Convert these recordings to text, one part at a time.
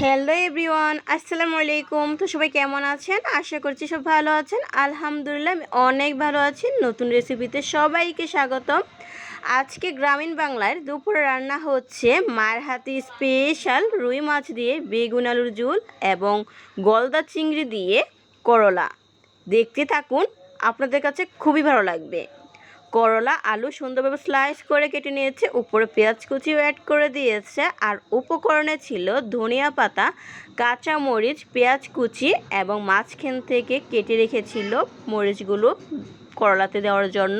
Hello everyone, আসসালামু আলাইকুম। তো সবাই কেমন আছেন? আশা করছি সব ভালো আছেন। আলহামদুলিল্লাহ আমি অনেক ভালো আছি। নতুন রেসিপিতে সবাইকে স্বাগতম। আজকে গ্রামীণ বাংলার দুপুরে রান্না হচ্ছে মায়ের হাতে স্পেশাল রুই মাছ দিয়ে বেগুন আলুর ঝোল এবং গলদা চিংড়ি দিয়ে করলা। দেখতে থাকুন, আপনাদের কাছে খুবই ভালো লাগবে। করলা আলু সুন্দরভাবে স্লাইস করে কেটে নিয়েছে, উপরে পেঁয়াজ কুচিও অ্যাড করে দিয়েছে। আর উপকরণে ছিল ধনিয়া পাতা, কাঁচা মরিচ, পেঁয়াজ কুচি এবং মাঝখান থেকে কেটে রেখেছিল মরিচগুলো করলাতে দেওয়ার জন্য।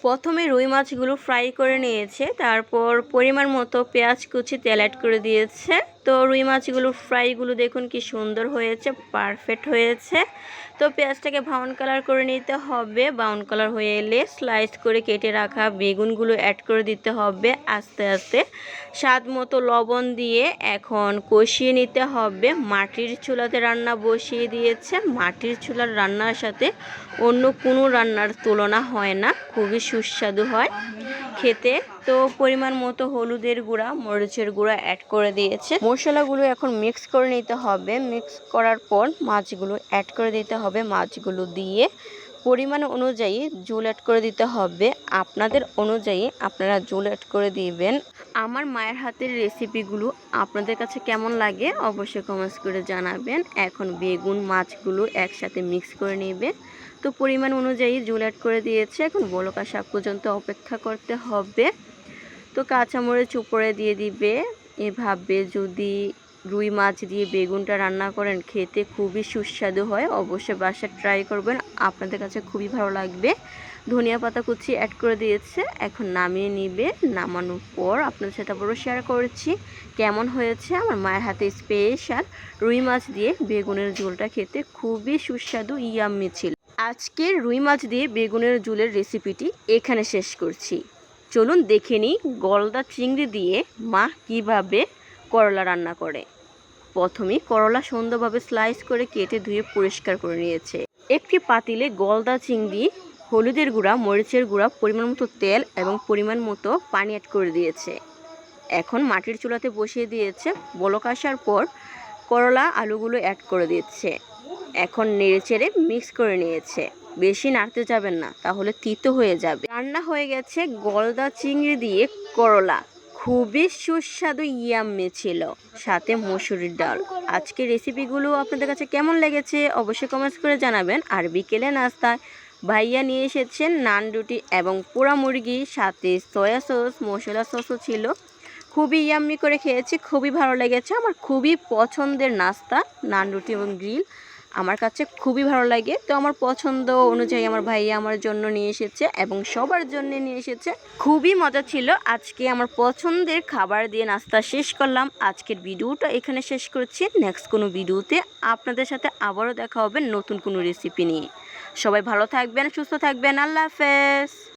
প্রথমে রুই মাছগুলো ফ্রাই করে নিয়েছে, তারপর পরিমাণ মতো পেঁয়াজ কুচি তেল অ্যাড করে দিয়েছে। তো রুই মাছগুলো ফ্রাইগুলো দেখুন কি সুন্দর হয়েছে, পারফেক্ট হয়েছে। তো পেঁয়াজটাকে ব্রাউন কালার করে নিতে হবে। ব্রাউন কালার হয়ে এলে স্লাইস করে কেটে রাখা বেগুনগুলো অ্যাড করে দিতে হবে আস্তে আস্তে। স্বাদ মতো লবণ দিয়ে এখন কষিয়ে নিতে হবে। মাটির চুলাতে রান্না বসিয়ে দিয়েছে। মাটির চুলার রান্নার সাথে অন্য কোনো রান্নার তুলনা হয় না, খুবই সুস্বাদু হয় খেতে। তো পরিমাণ মতো হলুদের গুঁড়া, মরিচের গুঁড়া অ্যাড করে দিয়েছে। মশলাগুলো এখন মিক্স করে নিতে হবে। মিক্স করার পর মাছগুলো অ্যাড করে দিতে হবে। মাছগুলো দিয়ে পরিমাণ অনুযায়ী ঝোল অ্যাড করে দিতে হবে। আপনাদের অনুযায়ী আপনারা ঝোল অ্যাড করে দিবেন। আমার মায়ের হাতের রেসিপিগুলো আপনাদের কাছে কেমন লাগে অবশ্যই কমেন্টস করে জানাবেন। এখন বেগুন মাছগুলো একসাথে মিক্স করে নেবে। তো পরিমাণ অনুযায়ী ঝোল অ্যাড করে দিয়েছে। এখন বলক আসা পর্যন্ত অপেক্ষা করতে হবে। তো কাঁচামরিচ উপরে দিয়ে দিবে। এভাবে যদি রুই মাছ দিয়ে বেগুনটা রান্না করেন খেতে খুবই সুস্বাদু হয়। অবশ্যই বাসায় ট্রাই করবেন, আপনাদের কাছে খুবই ভালো লাগবে। ধনিয়া পাতা কুচি অ্যাড করে দিয়েছে। এখন নামিয়ে নিবে। নামানোর পর আপনাদের সাথে আবারও শেয়ার করেছি কেমন হয়েছে আমার মায়ের হাতে স্পেশাল রুই মাছ দিয়ে বেগুনের ঝোলটা। খেতে খুবই সুস্বাদু, ইয়াম্মি ছিল। আজকের রুই মাছ দিয়ে বেগুনের ঝোলের রেসিপিটি এখানে শেষ করছি। চলুন দেখে নিই গলদা চিংড়ি দিয়ে মা কিভাবে করলা রান্না করে। প্রথমেই করলা সুন্দরভাবে স্লাইস করে কেটে ধুয়ে পরিষ্কার করে নিয়েছে। একটি পাতিলে গলদা চিংড়ি, হলুদের গুঁড়া, মরিচের গুঁড়া, পরিমাণ মতো তেল এবং পরিমাণ মতো পানি অ্যাড করে দিয়েছে। এখন মাটির চুলাতে বসিয়ে দিয়েছে। বলক আসার পর করলা আলুগুলো অ্যাড করে দিচ্ছে। এখন নেড়েচেড়ে মিক্স করে নিয়েছে। বেশি নাড়তে যাবেন না, তাহলে তিতো হয়ে যাবে। রান্না হয়ে গেছে গলদা চিংড়ি দিয়ে করলা। খুবই সুস্বাদু, ইয়াম্মি ছিল, সাথে মসুরির ডাল। আজকের রেসিপিগুলো আপনাদের কাছে কেমন লেগেছে অবশ্যই কমেন্টস করে জানাবেন। আর বিকেলে নাস্তায় ভাইয়া নিয়ে এসেছেন নান রুটি এবং পোড়া মুরগি, সাথে সয়া সস, মশলা সসও ছিল। খুবই ইয়াম্মি করে খেয়েছি, খুবই ভালো লেগেছে। আমার খুবই পছন্দের নাস্তা নান রুটি এবং গ্রিল, আমার কাছে খুবই ভালো লাগে। তো আমার পছন্দ অনুযায়ী আমার ভাইয়া আমার জন্য নিয়ে এসেছে এবং সবার জন্য নিয়ে এসেছে। খুবই মজা ছিল। আজকে আমার পছন্দের খাবার দিয়ে নাস্তা শেষ করলাম। আজকের ভিডিওটা এখানে শেষ করছি। নেক্সট কোনো ভিডিওতে আপনাদের সাথে আবারও দেখা হবে নতুন কোনো রেসিপি নিয়ে। সবাই ভালো থাকবেন, সুস্থ থাকবেন। আল্লাহ হাফেজ।